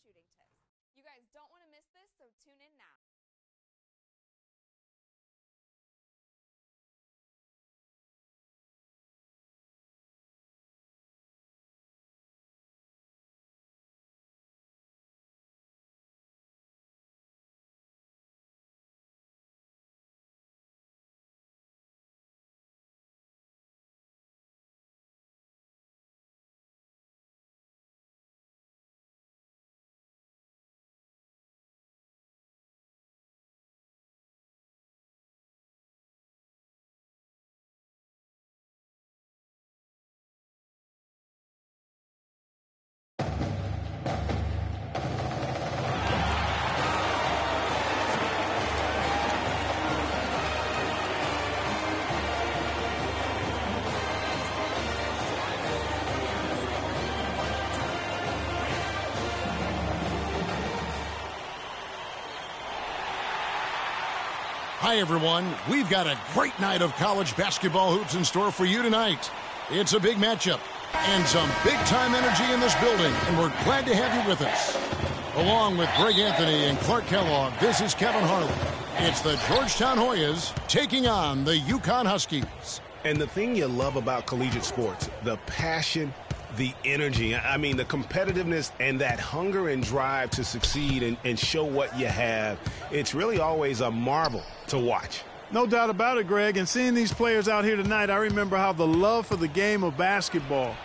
shooting tips. You guys don't want to miss this, so tune in now. Hi, everyone. We've got a great night of college basketball hoops in store for you tonight. It's a big matchup and some big-time energy in this building, and we're glad to have you with us. Along with Greg Anthony and Clark Kellogg, this is Kevin Harlan. It's the Georgetown Hoyas taking on the UConn Huskies. And the thing you love about collegiate sports, the passion, the energy, I mean, the competitiveness and that hunger and drive to succeed and show what you have, it's really always a marvel to watch. No doubt about it, Greg. And seeing these players out here tonight, I remember how the love for the game of basketball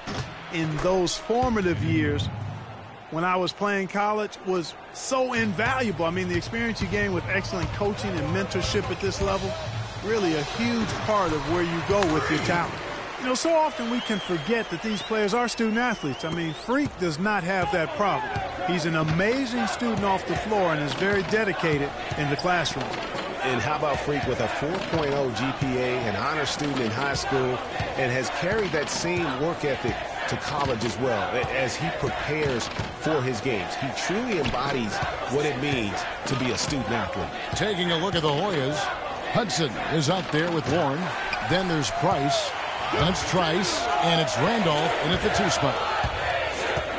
in those formative years when I was playing college was so invaluable. I mean, the experience you gain with excellent coaching and mentorship at this level, really a huge part of where you go with your talent. You know, so often we can forget that these players are student athletes. I mean, Freak does not have that problem. He's an amazing student off the floor and is very dedicated in the classroom. And how about Freak with a 4.0 GPA, an honor student in high school, and has carried that same work ethic to college as well as he prepares for his games. He truly embodies what it means to be a student athlete. Taking a look at the Hoyas, Hudson is out there with Warren. Then there's Price. Then it's Trice, and it's Randolph in at the 2 spot.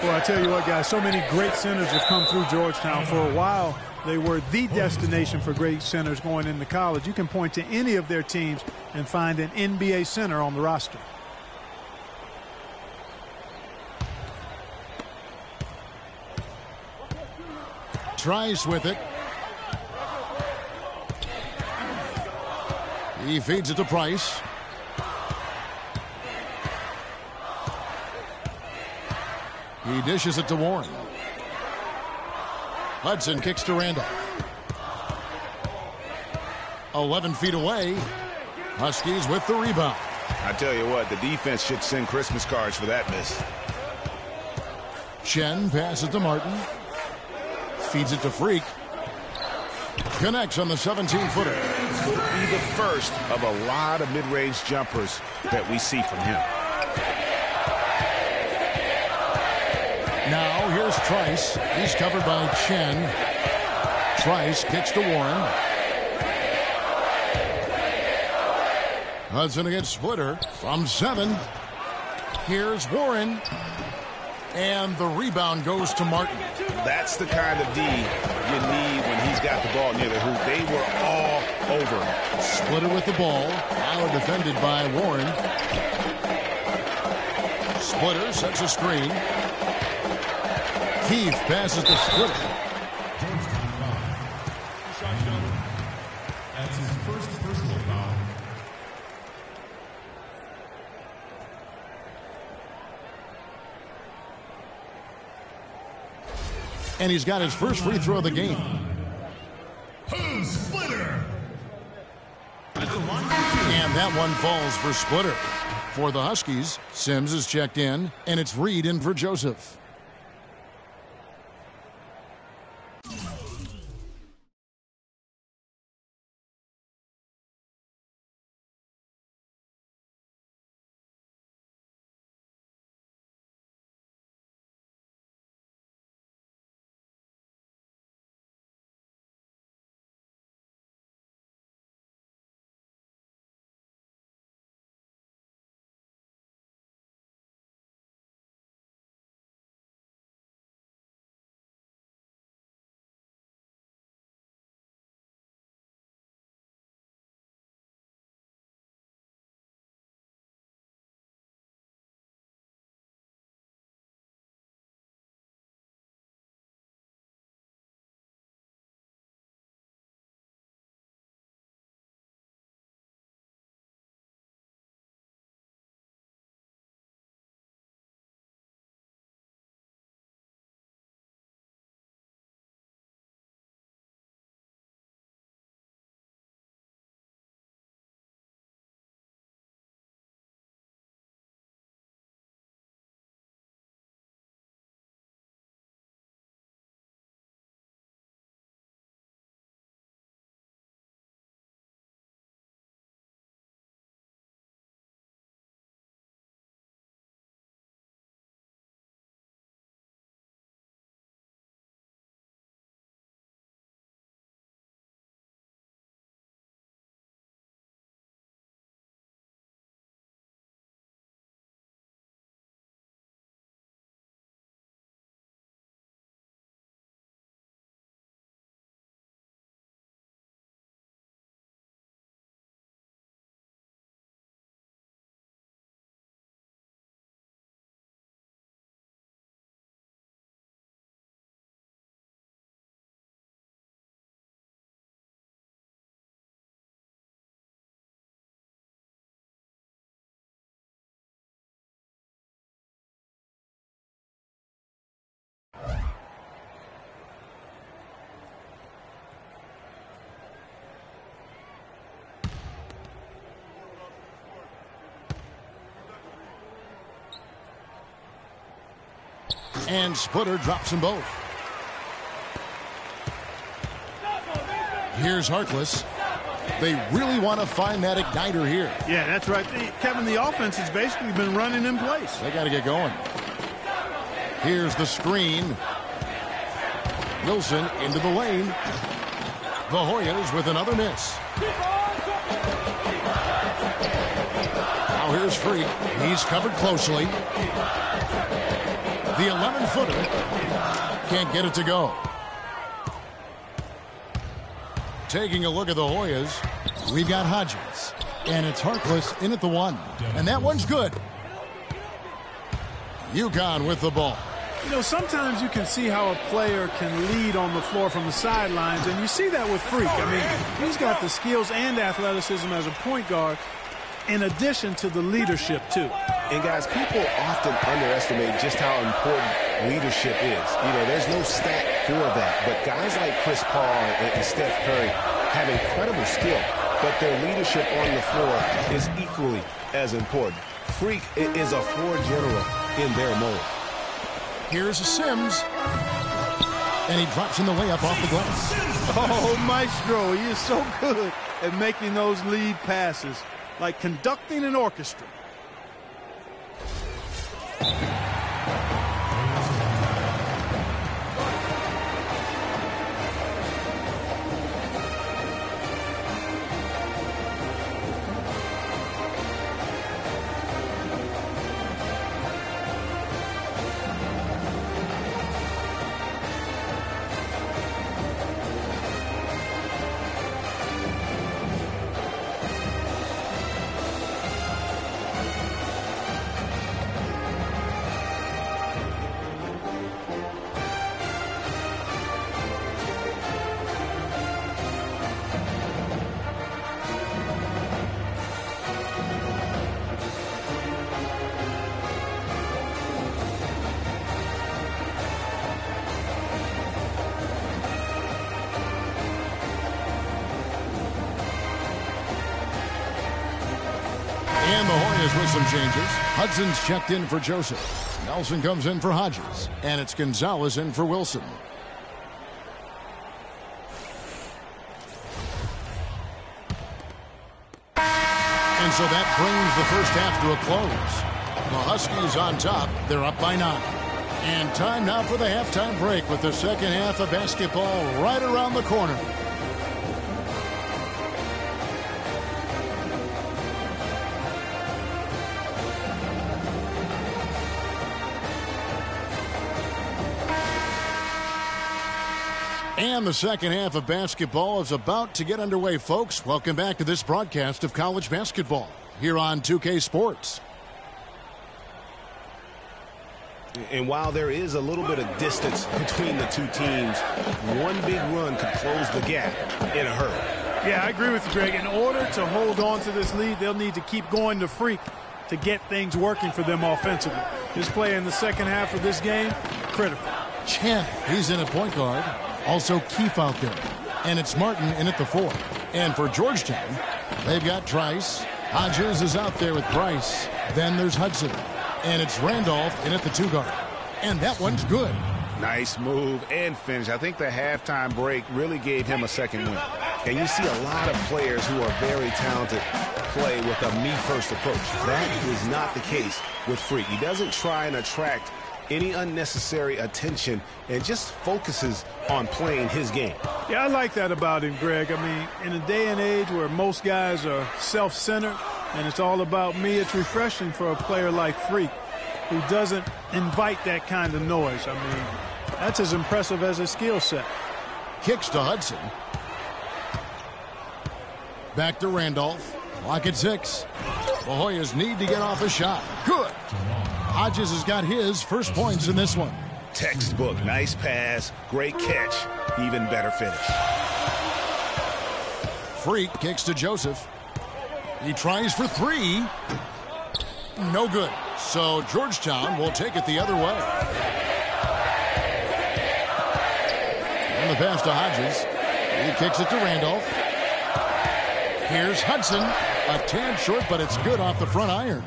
Well, I tell you what, guys, so many great centers have come through Georgetown. For a while, they were the destination for great centers going into college. You can point to any of their teams and find an NBA center on the roster. Trice with it. He feeds it to Price. He dishes it to Warren. Hudson kicks to Randolph. 11 feet away. Huskies with the rebound. I tell you what, the defense should send Christmas cards for that miss. Chen passes to Martin. Feeds it to Freak. Connects on the 17-footer. Could be the first of a lot of mid-range jumpers that we see from him. Now here's Trice. He's covered by Chen. Trice kicks to Warren. Hudson against Splitter from 7. Here's Warren. And the rebound goes to Martin. That's the kind of D you need when he's got the ball near the hoop. They were all over him. Splitter with the ball. Now defended by Warren. Splitter sets a screen. Keith passes to Splitter. That's his first personal foul. And he's got his first free throw of the game. Splitter. And that one falls for Splitter. For the Huskies, Sims is checked in, and it's Reed in for Joseph. And Splitter drops them both. Here's Harkless. They really want to find that igniter here. Yeah, that's right. Kevin, the offense has basically been running in place. They got to get going. Here's the screen. Wilson into the lane. The Hoyas with another miss. Now here's Freak. He's covered closely. The 11-footer can't get it to go. Taking a look at the Hoyas, we've got Hodges. And it's Harkless in at the 1. And that one's good. UConn with the ball. You know, sometimes you can see how a player can lead on the floor from the sidelines, and you see that with Freak. I mean, he's got the skills and athleticism as a point guard, in addition to the leadership, too. And, guys, people often underestimate just how important leadership is. You know, there's no stat for that. But guys like Chris Paul and Steph Curry have incredible skill, but their leadership on the floor is equally as important. Freak is a floor general in their mode. Here's Sims. And he drops in the layup off the glass. Oh, Maestro, he is so good at making those lead passes, like conducting an orchestra. And the Hoyas with some changes. Hudson's checked in for Joseph. Nelson comes in for Hodges. And it's Gonzalez in for Wilson. And so that brings the first half to a close. The Huskies on top. They're up by 9. And time now for the halftime break with the second half of basketball right around the corner. And the second half of basketball is about to get underway, folks. Welcome back to this broadcast of college basketball here on 2K Sports. And while there is a little bit of distance between the two teams, one big run could close the gap in a hurry. Yeah, I agree with you, Greg. In order to hold on to this lead, they'll need to keep going to Freak to get things working for them offensively. His play in the second half of this game, critical. Chen, he's in a point guard. Also Keefe out there. And it's Martin in at the 4. And for Georgetown, they've got Trice. Hodges is out there with Price. Then there's Hudson. And it's Randolph in at the 2 guard. And that one's good. Nice move and finish. I think the halftime break really gave him a second win. And you see a lot of players who are very talented play with a me-first approach. That is not the case with Freak. He doesn't try and attract any unnecessary attention and just focuses on playing his game. Yeah, I like that about him, Greg. I mean, in a day and age where most guys are self-centered and it's all about me, it's refreshing for a player like Freak who doesn't invite that kind of noise. I mean, that's as impressive as his skill set. Kicks to Hudson. Back to Randolph. Clock at 6. The Hoyas need to get off a shot. Good. Hodges has got his first points in this one. Textbook. Nice pass. Great catch. Even better finish. Freak kicks to Joseph. He tries for 3. No good. So Georgetown will take it the other way. And the pass to Hodges. He kicks it to Randolph. Here's Hudson. A tad short, but it's good off the front iron.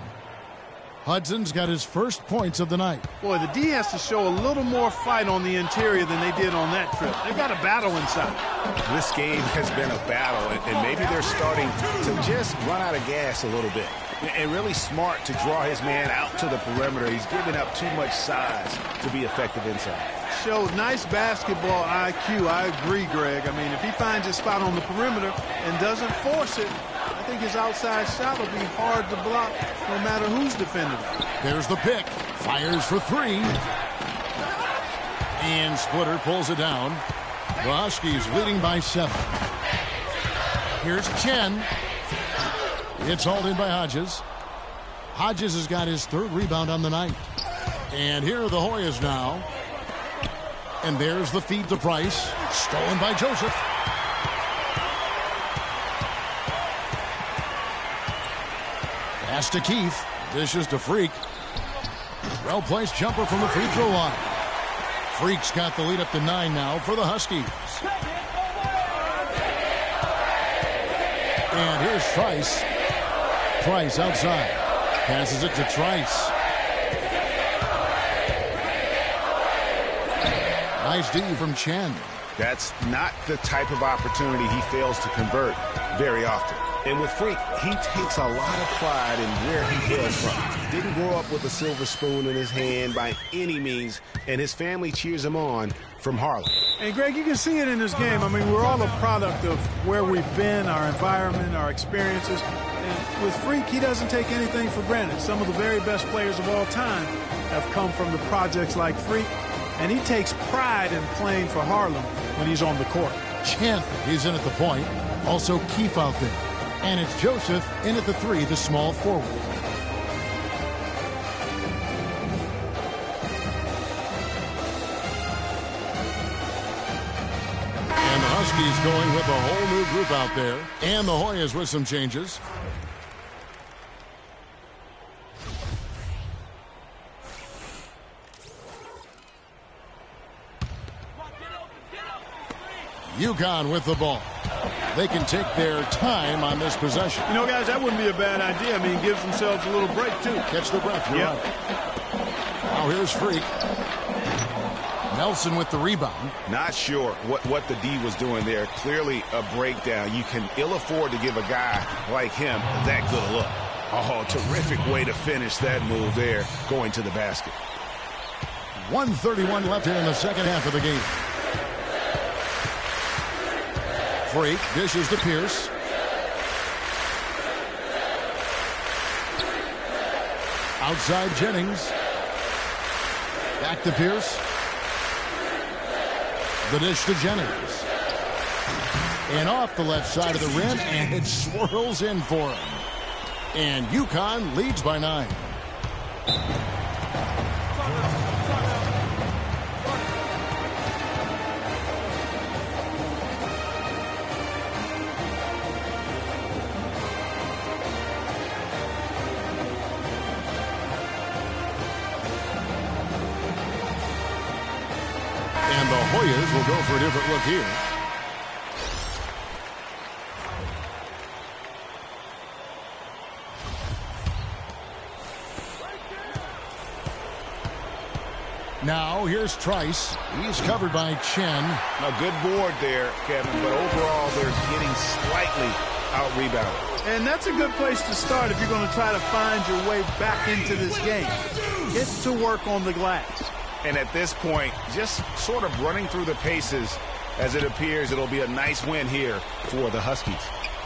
Hudson's got his first points of the night. Boy, the D has to show a little more fight on the interior than they did on that trip. They've got a battle inside. This game has been a battle, and maybe they're starting to just run out of gas a little bit. And really smart to draw his man out to the perimeter. He's giving up too much size to be effective inside. Showed nice basketball IQ. I agree, Greg. I mean, if he finds his spot on the perimeter and doesn't force it, I think his outside shot will be hard to block no matter who's defending him. There's the pick. Fires for three. And Splitter pulls it down. The Huskies leading by 7. Here's Chen. It's hauled in by Hodges. Hodges has got his 3rd rebound on the night. And here are the Hoyas now. And there's the feed to Price. Stolen by Joseph. Pass to Keith. Dishes to Freak. Well-placed jumper from the free throw line. Freak's got the lead up to 9 now for the Huskies. And here's Trice. Trice outside. Passes it to Trice. Nice D from Chen. That's not the type of opportunity he fails to convert very often. And with Freak, he takes a lot of pride in where he hails from. Didn't grow up with a silver spoon in his hand by any means, and his family cheers him on from Harlem. And, Greg, you can see it in this game. I mean, we're all a product of where we've been, our environment, our experiences. And with Freak, he doesn't take anything for granted. Some of the very best players of all time have come from the projects like Freak, and he takes pride in playing for Harlem when he's on the court. Chen, he's in at the point. Also Keefe out there. And it's Joseph in at the 3, the small forward. And the Huskies going with a whole new group out there. And the Hoyas with some changes. UConn with the ball. They can take their time on this possession. You know, guys, that wouldn't be a bad idea. I mean, it gives themselves a little break, too. Catch the breath. You're right. Now here's Freak. Nelson with the rebound. Not sure what the D was doing there. Clearly a breakdown. You can ill afford to give a guy like him that good a look. Oh, terrific way to finish that move there, going to the basket. 1:31 left here in the second half of the game. Freak dishes to Pierce. Outside Jennings. Back to Pierce. The dish to Jennings. And off the left side of the rim, and it swirls in for him. And UConn leads by 9. And the Hoyas will go for a different look here. Now here's Trice. He's covered by Chen. A good board there, Kevin, but overall they're getting slightly out-rebounded. And that's a good place to start if you're going to try to find your way back into this game. Get to work on the glass. And at this point, just sort of running through the paces, as it appears it'll be a nice win here for the Huskies.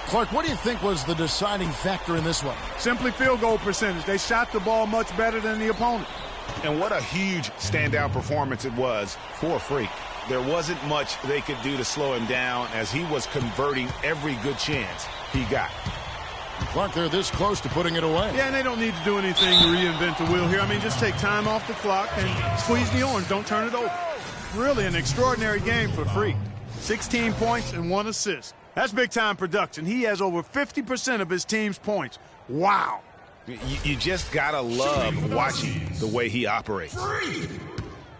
Clark, what do you think was the deciding factor in this one? Simply field goal percentage. They shot the ball much better than the opponent. And what a huge standout performance it was for Freak. There wasn't much they could do to slow him down as he was converting every good chance he got. Clark, they're this close to putting it away. Yeah, and they don't need to do anything to reinvent the wheel here. I mean, just take time off the clock and squeeze the orange. Don't turn it over. Really an extraordinary game for Freak. 16 points and 1 assist. That's big-time production. He has over 50% of his team's points. Wow. You just got to love watching the way he operates. Freak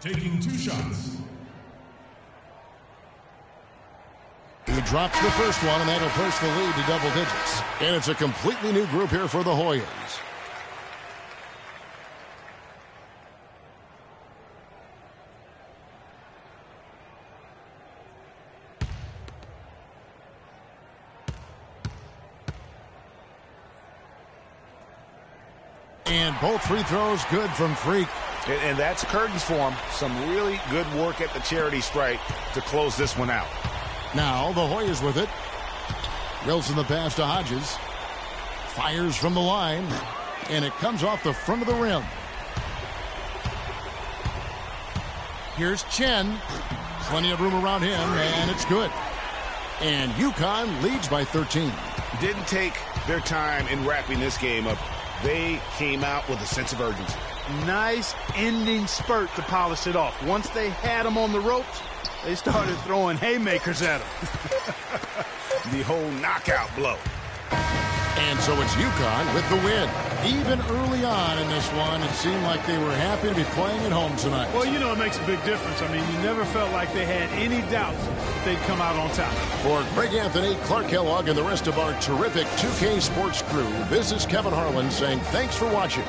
taking 2 shots. He drops the first one, and that'll push the lead to double digits. And it's a completely new group here for the Hoyas. And both free throws good from Freak. And that's curtains for him. Some really good work at the charity stripe to close this one out. Now the Hoyas with it. Wilson the pass to Hodges. Fires from the line. And it comes off the front of the rim. Here's Chen. Plenty of room around him, and it's good. And UConn leads by 13. Didn't take their time in wrapping this game up. They came out with a sense of urgency. Nice ending spurt to polish it off. Once they had him on the ropes, they started throwing haymakers at him. The whole knockout blow. And so it's UConn with the win. Even early on in this one, it seemed like they were happy to be playing at home tonight. Well, you know, it makes a big difference. I mean, you never felt like they had any doubts that they'd come out on top. For Greg Anthony, Clark Kellogg, and the rest of our terrific 2K Sports crew, this is Kevin Harlan saying thanks for watching.